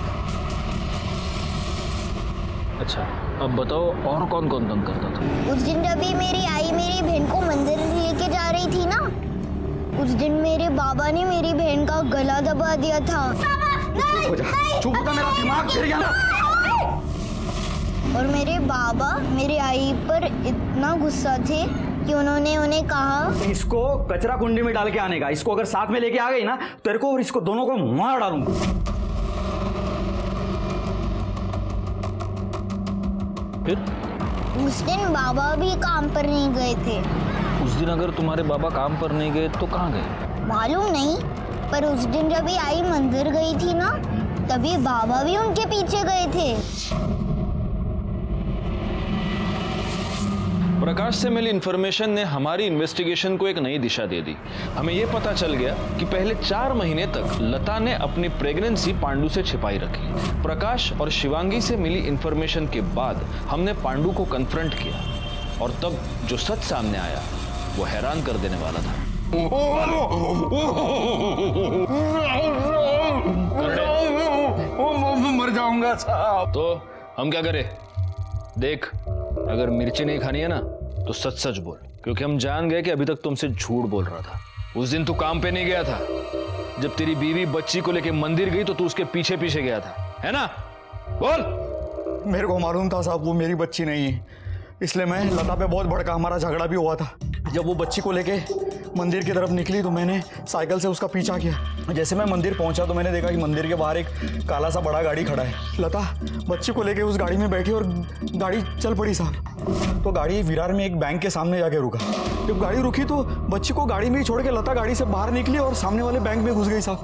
अच्छा, अब बताओ और कौन कौन तंग करता था? उस दिन जब भी मेरी आई मेरी बहन को मंदिर लेके जा रही थी ना, उस दिन मेरे बाबा ने मेरी बहन का गला दबा दिया था। चुप होता, मेरा दिमाग गिर गया ना। और मेरे बाबा मेरी आई पर इतना गुस्सा थे कि उन्होंने उन्हें कहा, इसको कचरा कुंडी में डाल के आने का। इसको अगर साथ में लेके आ गई ना, तेरे को और इसको दोनों को मार डालूंगा। उस दिन बाबा भी काम पर नहीं गए थे। उस दिन अगर तुम्हारे बाबा काम पर नहीं गए तो कहाँ गए? मालूम नहीं, पर उस दिन जब भी आई मंदिर गई थी ना, तभी बाबा भी उनके पीछे गए थे। प्रकाश से मिली इन्फॉर्मेशन ने हमारी इन्वेस्टिगेशन को एक नई दिशा दे दी। हमें यह पता चल गया कि पहले 4 महीने तक लता ने अपनी प्रेगनेंसी पांडु से छिपाई रखी। प्रकाश और शिवांगी से मिली इन्फॉर्मेशन के बाद हमने पांडु को कन्फ्रंट किया, और तब जो सच सामने आया वो हैरान कर देने वाला था। मर जाऊंगा साहब। तो हम क्या करें? देख, अगर मिर्ची नहीं खानी है ना तो सच सच बोल, क्योंकि हम जान गए कि अभी तक तुमसे झूठ बोल रहा था। उस दिन तू काम पे नहीं गया था। जब तेरी बीवी बच्ची को लेके मंदिर गई तो तू उसके पीछे पीछे गया था, है ना? बोल। मेरे को मालूम था साहब वो मेरी बच्ची नहीं है, इसलिए मैं लता पे बहुत भड़का। हमारा झगड़ा भी हुआ था। जब वो बच्ची को लेके मंदिर की तरफ निकली तो मैंने साइकिल से उसका पीछा किया। जैसे मैं मंदिर पहुंचा तो मैंने देखा कि मंदिर के बाहर एक काला सा बड़ा गाड़ी खड़ा है। लता बच्ची को लेके उस गाड़ी में बैठी और गाड़ी चल पड़ी साहब। तो गाड़ी विरार में एक बैंक के सामने जाके रुका। जब गाड़ी रुकी तो बच्ची को गाड़ी में ही छोड़ के लता गाड़ी से बाहर निकली और सामने वाले बैंक में घुस गई साहब।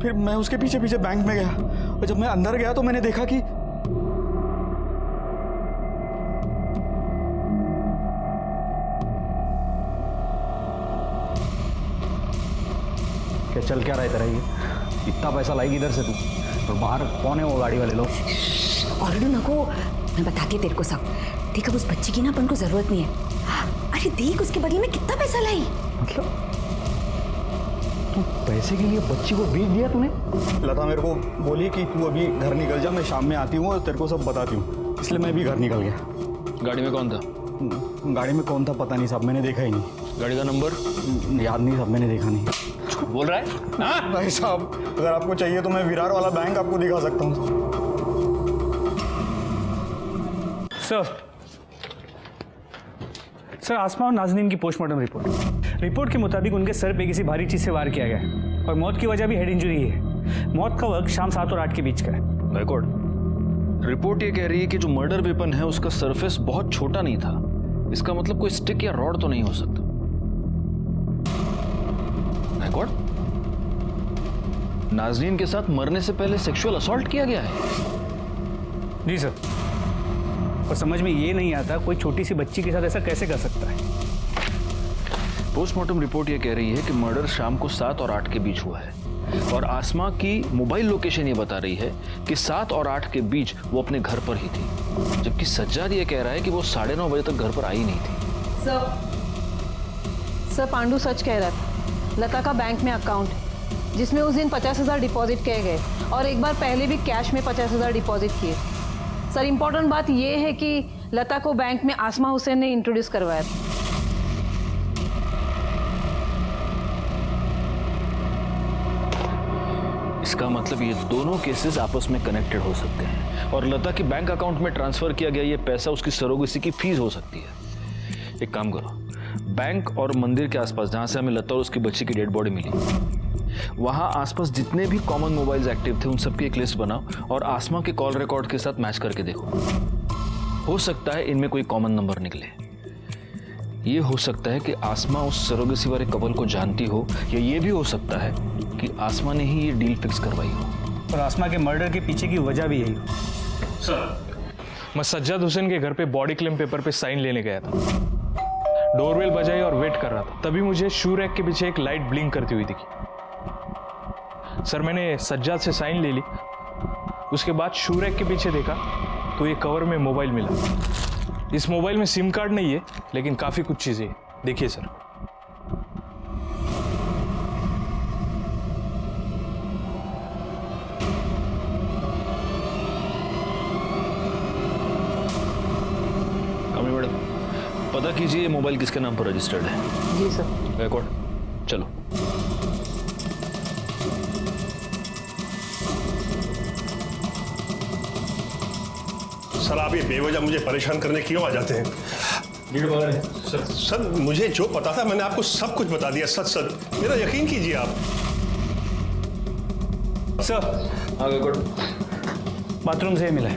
फिर मैं उसके पीछे पीछे बैंक में गया, और जब मैं अंदर गया तो मैंने देखा कि चल क्या रहा है तेरा ये? इतना पैसा लाएगी इधर से तू, और बाहर कौन है वो गाड़ी वाले लोग? ऑर्डर नको, मैं बताती तेरे को सब। देख, अब उस बच्ची की ना अपन को जरूरत नहीं है। अरे देख, उसके बदले में कितना पैसा लाई। मतलब तू पैसे के लिए बच्ची को बेच दिया तूने? लता मेरे को बोली कि तू अभी घर निकल जा, मैं शाम में आती हूँ और तेरे को सब बताती हूँ, इसलिए मैं भी घर निकल गया। गाड़ी में कौन था? गाड़ी में कौन था पता नहीं साहब, मैंने देखा ही नहीं। गाड़ी का नंबर याद नहीं साहब, मैंने देखा नहीं। बोल रहा है? हाँ? नहीं साहब, अगर आपको चाहिए तो मैं विरार वाला बैंक आपको दिखा सकता हूँ। सर, आसमा और नाज़नीन की पोस्टमार्टम रिपोर्ट के मुताबिक उनके सर पे किसी भारी चीज से वार किया गया है, और मौत की वजह भी हेड इंजरी है। मौत का वक्त शाम 7 और 8 के बीच का है। रिपोर्ट ये कह रही है कि जो मर्डर वेपन है उसका सरफेस बहुत छोटा नहीं था। इसका मतलब कोई स्टिक या रॉड तो नहीं हो सकता। नाज़नीन के साथ मरने से पहले सेक्सुअल असॉल्ट किया गया है? जी सर, और समझ में ये नहीं आता कोई छोटी सी बच्ची के साथ ऐसा कैसे कर सकता है। पोस्टमार्टम रिपोर्ट ये कह रही है कि मर्डर शाम को 7 और 8 के बीच हुआ है, और आसमा की मोबाइल लोकेशन ये बता रही है कि 7 और 8 के बीच वो अपने घर पर ही थी, जबकि सज्जाद ये कह रहा है कि वो 9:30 बजे तक घर पर आई नहीं थी। सर, पांडु सच कह रहा था। लता का बैंक में अकाउंट है जिसमें उस दिन 50,000 डिपॉजिट किए गए, और एक बार पहले भी कैश में 50,000 डिपॉजिट किए। सर, इम्पोर्टेंट बात यह है कि लता को बैंक में आसमा हुसैन ने इंट्रोड्यूस करवाया था। इसका मतलब ये दोनों केसेस आपस में कनेक्टेड हो सकते हैं और लता के बैंक अकाउंट में ट्रांसफर किया गया ये पैसा उसकी सरोगेसी की फीस हो सकती है। एक काम करो, बैंक और मंदिर के आसपास जहां से हमें लता और उसकी बच्ची की डेड बॉडी मिली, वहां आसपास जितने भी कॉमन मोबाइल्स एक्टिव थे उन सबकी एक लिस्ट बनाओ और आसमा के कॉल रिकॉर्ड के साथ मैच करके देखो। हो सकता है इनमें कोई कॉमन नंबर निकले। ये हो सकता है कि आसमा उस सरोगेसी वाले कपल को जानती हो, या ये भी हो सकता है कि आसमा ने ही ये डील फिक्स करवाई हो। और आसमा के मर्डर के पीछे की वजह भी यही हो। सर, मैं सज्जाद हुसैन के घर पे बॉडी क्लेम पेपर पे साइन लेने गया था। डोरबेल बजाई और वेट कर रहा था, तभी मुझे शू रैक के पीछे एक लाइट ब्लिंक करती हुई दिखी। सर, मैंने सज्जाद से साइन ले ली। उसके बाद शू रैक के पीछे देखा तो ये कवर में मोबाइल मिला। इस मोबाइल में सिम कार्ड नहीं है, लेकिन काफी कुछ चीजें देखिए सर। कमी मैडम, पता कीजिए ये मोबाइल किसके नाम पर रजिस्टर्ड है। जी सर। बैकवर्ड चलो। सर, आप ये बेवजह मुझे परेशान करने क्यों आ जाते हैं? सर, मुझे जो पता था मैंने आपको सब कुछ बता दिया। सच मेरा यकीन कीजिए आप। सर, आगे गुड। बाथरूम से मिला है।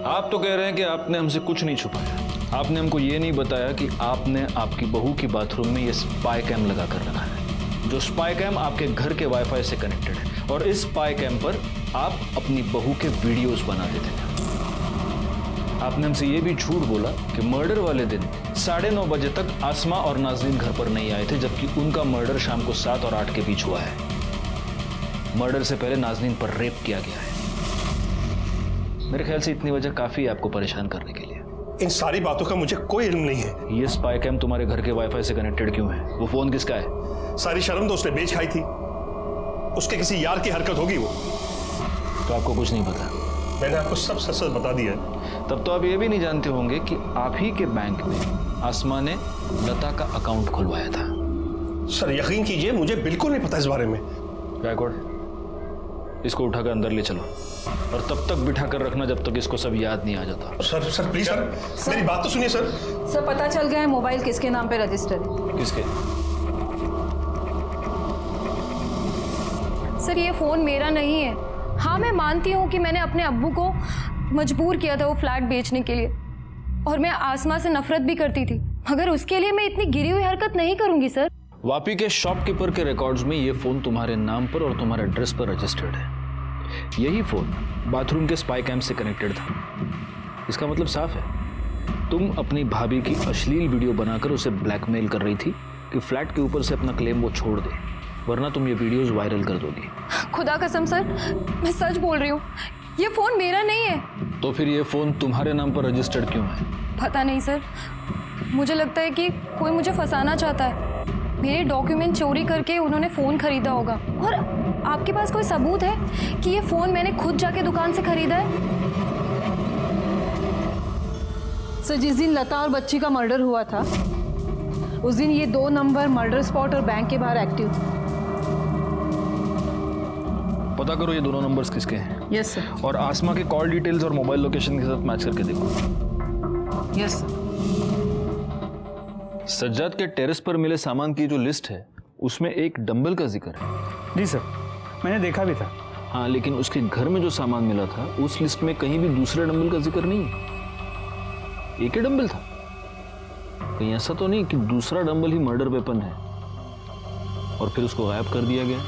आप तो कह रहे हैं कि आपने हमसे कुछ नहीं छुपाया। आपने हमको ये नहीं बताया कि आपने आपकी बहू की बाथरूम में ये स्पाई कैम लगा कर रखा है, जो स्पाई कैम आपके घर के वाईफाई से कनेक्टेड है, और इस स्पाई कैम पर आप अपनी बहू के वीडियोस बनाते थे। आपने हमसे ये भी झूठ बोला कि मर्डर वाले दिन 9:30 बजे तक आसमा और नाज़रीन घर पर नहीं आए थे, जबकि उनका मर्डर शाम को 7 और 8 के बीच हुआ है। मर्डर से पहले नाज़रीन पर रेप किया गया है। मेरे ख्याल से इतनी वजह काफी है आपको परेशान करने के लिए। इन सारी बातों का मुझे कोई इल्म नहीं है। ये स्पाई कैम तुम्हारे घर के वाईफाई से कनेक्टेड क्यों है? वो फोन किसका है? सारी शर्म तो उसने बेच खाई थी। उसके किसी यार की हरकत होगी वो। तो आपको कुछ नहीं पता? मैंने आपको सब सच सच बता दिया है। तब तो आप ये भी नहीं जानते होंगे कि आप ही के बैंक में आसमा ने लता का अकाउंट खुलवाया था। सर, यकीन कीजिए मुझे बिल्कुल नहीं पता इस बारे में। गायकवाड़, इसको उठाकर अंदर ले चलो और तब तक बिठा कर रखना जब तक इसको सब याद नहीं आ जाता। सर प्लीज सर, मेरी बात तो सुनिए सर। सर, पता चल गया है मोबाइल किसके नाम पे रजिस्टर है। किसके? सर, ये फ़ोन मेरा नहीं है। हाँ, मैं मानती हूँ कि मैंने अपने अब्बू को मजबूर किया था वो फ्लैट बेचने के लिए, और मैं आसमा से नफरत भी करती थी, मगर उसके लिए मैं इतनी गिरी हुई हरकत नहीं करूँगी सर। वापी के शॉपकीपर के रिकॉर्ड्स में ये फोन तुम्हारे नाम पर और तुम्हारे एड्रेस पर रजिस्टर्ड है। यही फोन बाथरूम के स्पाई कैम से कनेक्टेड था। इसका मतलब साफ है, तुम अपनी भाभी की अश्लील वीडियो बनाकर उसे ब्लैकमेल कर रही थी कि फ्लैट के ऊपर से अपना क्लेम वो छोड़ दे, वरना तुम ये वीडियोस वायरल कर दोगी। खुदा कसम सर, मैं सच बोल रही हूँ, ये फ़ोन मेरा नहीं है। तो फिर ये फोन तुम्हारे नाम पर रजिस्टर्ड क्यों है? पता नहीं सर, मुझे लगता है कि कोई मुझे फंसाना चाहता है। मेरे डॉक्यूमेंट चोरी करके उन्होंने फ़ोन खरीदा होगा। और आपके पास कोई सबूत है कि ये फ़ोन मैंने खुद जाके दुकान से खरीदा है? सर, जिस दिन लता और बच्ची का मर्डर हुआ था उस दिन ये 2 नंबर मर्डर स्पॉट और बैंक के बाहर एक्टिव थे। पता करो ये दोनों नंबर्स किसके हैं। Yes sir. और आसमा के कॉल डिटेल्स और मोबाइल लोकेशन के साथ मैच करके देखो। Yes sir. सज्जाद के टेरेस पर मिले सामान की जो लिस्ट है उसमें एक डंबल का जिक्र है। जी सर, मैंने देखा भी था। हाँ, लेकिन उसके घर में जो सामान मिला था उस लिस्ट में कहीं भी दूसरे डंबल का जिक्र नहीं है। एक ही डंबल था। कहीं ऐसा तो नहीं कि दूसरा डंबल ही मर्डर वेपन है और फिर उसको गायब कर दिया गया?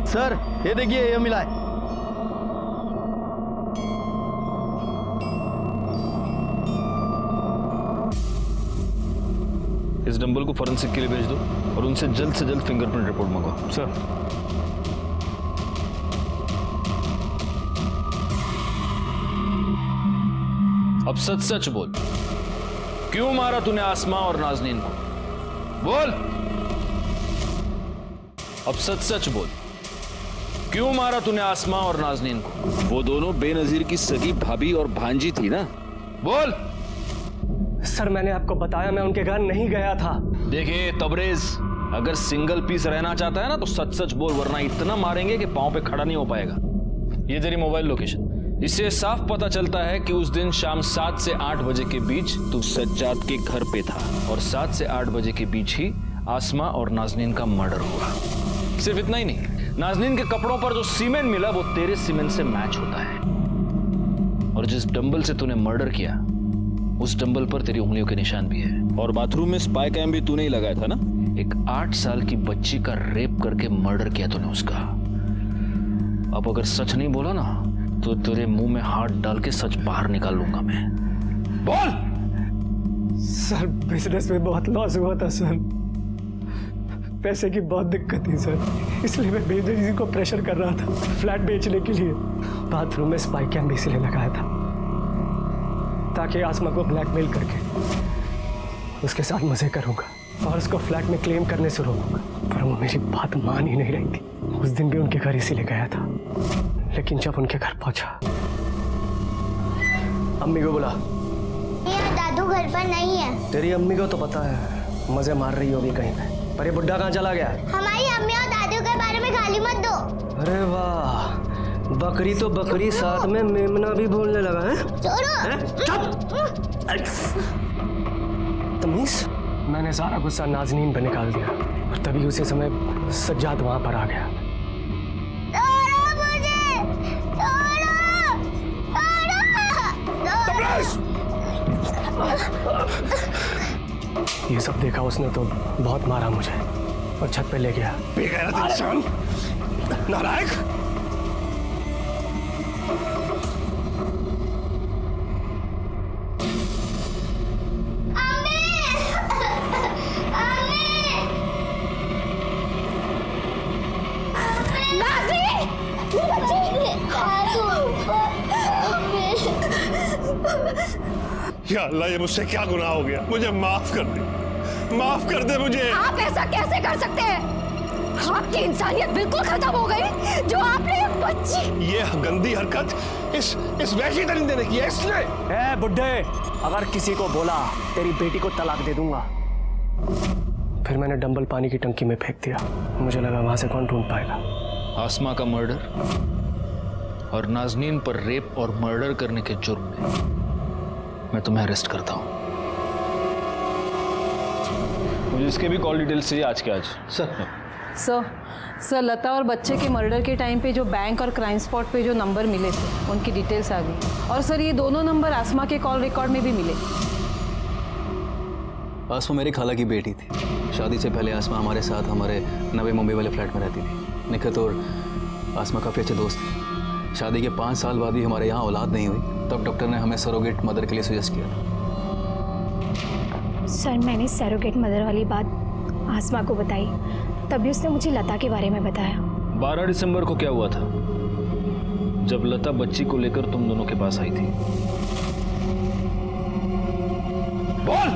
सर, ये देखिए, ये मिला है। इस इस डंबल को फॉरेंसिक के लिए भेज दो और उनसे जल्द से जल्द फिंगरप्रिंट रिपोर्ट मंगवाओ। सर। अब सच सच बोल, क्यों मारा तूने आसमा और नाजनीन को? बोल। अब सच सच बोल, क्यों मारा तूने आसमा और नाजनीन को? वो दोनों बेनजीर की सगी भाभी और भांजी थी ना? बोल। सर मैंने आपको बताया मैं उनके घर नहीं गया था। देखिए तबरेज, अगर सिंगल पीस रहना चाहता है ना तो सच सच बोल, वरना इतना मारेंगे कि पांव पे खड़ा नहीं हो पाएगा। ये तेरी मोबाइल लोकेशन, इससे साफ पता चलता है कि उस दिन शाम 7 से 8 बजे के बीच तू सज्जाद के घर पे था और 7 से 8 बजे के बीच ही आसमा और नाजनीन का मर्डर हुआ। सिर्फ इतना ही नहीं, नाजनीन के कपड़ों पर जो सीमेंट मिला वो तेरे सीमेंट से मैच होता है और जिस डंबल से तूने मर्डर किया उस डंबल पर तेरी उंगलियों के निशान भी है। और बाथरूम में स्पाई कैम भी तूने ही लगाया था ना? एक 8 साल की बच्ची का रेप करके मर्डर किया तूने उसका। अब अगर सच नहीं बोला ना तो तेरे मुंह में हाथ डाल के सच बाहर निकाल लूंगा मैं। बोल। सर बिजनेस में बहुत लॉस हुआ था सर, पैसे की बहुत दिक्कत थी सर, इसलिए मैं बेदर जी को प्रेशर कर रहा था फ्लैट बेचने के लिए। बाथरूम में स्पाई कैम भी इसलिए लगाया था ताकि आसमा को ब्लैकमेल करके उसके साथ मजे करूंगा और उसको फ्लैट में क्लेम करने से रोकूंगा। पर वो मेरी बात मान ही नहीं रही थी। उस दिन भी उनके घर इसीलिए गया था, लेकिन जब उनके घर पहुंचा अम्मी को बुला। दादू घर पर नहीं है। तेरी अम्मी को तो पता है मजे मार रही होगी कहीं पे, पर ये बुड्ढा कहाँ चला गया? हमारी अम्मी और दादू के बारे में गाली मत दो। अरे वाह, बकरी तो बकरी साथ में मेमना भी बोलने लगा है। तमीज। मैंने सारा गुस्सा नाजनीन पे निकाल दिया और तभी उसी समय सज्जाद वहां पर आ गया। ये सब देखा उसने तो बहुत मारा मुझे और छत पे ले गया। बेगैरत इंसान, नालायक। या अल्लाह, ये मुझसे क्या गुनाह हो गया? मुझे माफ कर दे, माफ कर दे मुझे। आप ऐसा कैसे कर सकते हैं? आपकी इंसानियत बिल्कुल खत्म हो गई जो आपने ये बच्ची। ये गंदी हरकत इस वैशी दरिंदे ने की है इसने। ए बुड्ढे, अगर किसी को बोला तेरी बेटी को तलाक दे दूंगा। फिर मैंने डंबल पानी की टंकी में फेंक दिया। मुझे लगा वहां से कौन ढूंढ पाएगा। आसमा का मर्डर और नाजनीन पर रेप और मर्डर करने के जुर्म में मैं तुम्हें अरेस्ट करता हूं। मुझे इसके भी कॉल डिटेल्स चाहिए आज के आज। सर लता और बच्चे के मर्डर के टाइम पे जो बैंक और क्राइम स्पॉट पे जो नंबर मिले थे उनकी डिटेल्स आ गई। और सर ये दोनों नंबर आसमा के कॉल रिकॉर्ड में भी मिले। आसमा मेरी खाला की बेटी थी। शादी से पहले आसमा हमारे साथ हमारे नवे मुंबई वाले फ्लैट में रहती थी। निखत और आसमा काफ़ी अच्छे दोस्त थे। शादी के 5 साल बाद भी हमारे यहाँ औलाद नहीं हुई, तब डॉक्टर ने हमें सरोगेट मदर के लिए सजेस्ट किया था। सर मैंने सरोगेट मदर वाली बात आसमा को बताई, तभी उसने मुझे लता के बारे में बताया। 12 दिसंबर को क्या हुआ था जब लता बच्ची को लेकर तुम दोनों के पास आई थी? बोल।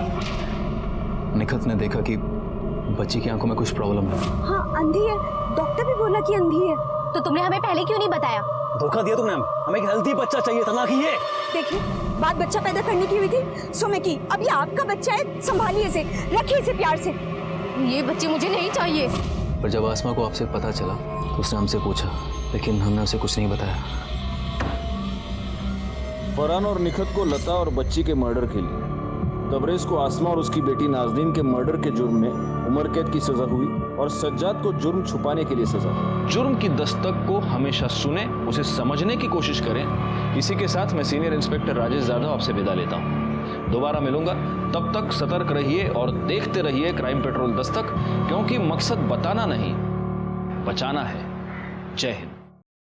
निखत ने देखा कि बच्ची की आंखों में कुछ प्रॉब्लम है। हाँ अंधी है, डॉक्टर भी बोला कि अंधी है। तो तुमने हमें पहले क्यों नहीं बताया? धोखा दिया तुमने हमें। एक हेल्दी बच्चा चाहिए था ना कि ये। देखिए बात बच्चा पैदा करने की हुई थी सो मैं की। अब ये आपका बच्चा है, संभालिए इसे, रखिए इसे प्यार से। ये बच्चे मुझे नहीं चाहिए। पर जब आसमा को आपसे पता चला तो उसने हमसे पूछा, लेकिन हमने उसे कुछ नहीं बताया। फरहान और निखत को लता और बच्ची के मर्डर के लिए, तबरेज को आसमा और उसकी बेटी नाजनीन के मर्डर के जुर्म में उम्र कैद की सजा हुई और सज्जाद को जुर्म छुपाने के लिए सजा। जुर्म की दस्तक को हमेशा सुने, उसे समझने की कोशिश करें। इसी के साथ मैं सीनियर इंस्पेक्टर राजेश यादव आपसे विदा लेता हूं। दोबारा मिलूंगा, तब तक सतर्क रहिए और देखते रहिए क्राइम पेट्रोल दस्तक, क्योंकि मकसद बताना नहीं बचाना है। जय हिंद।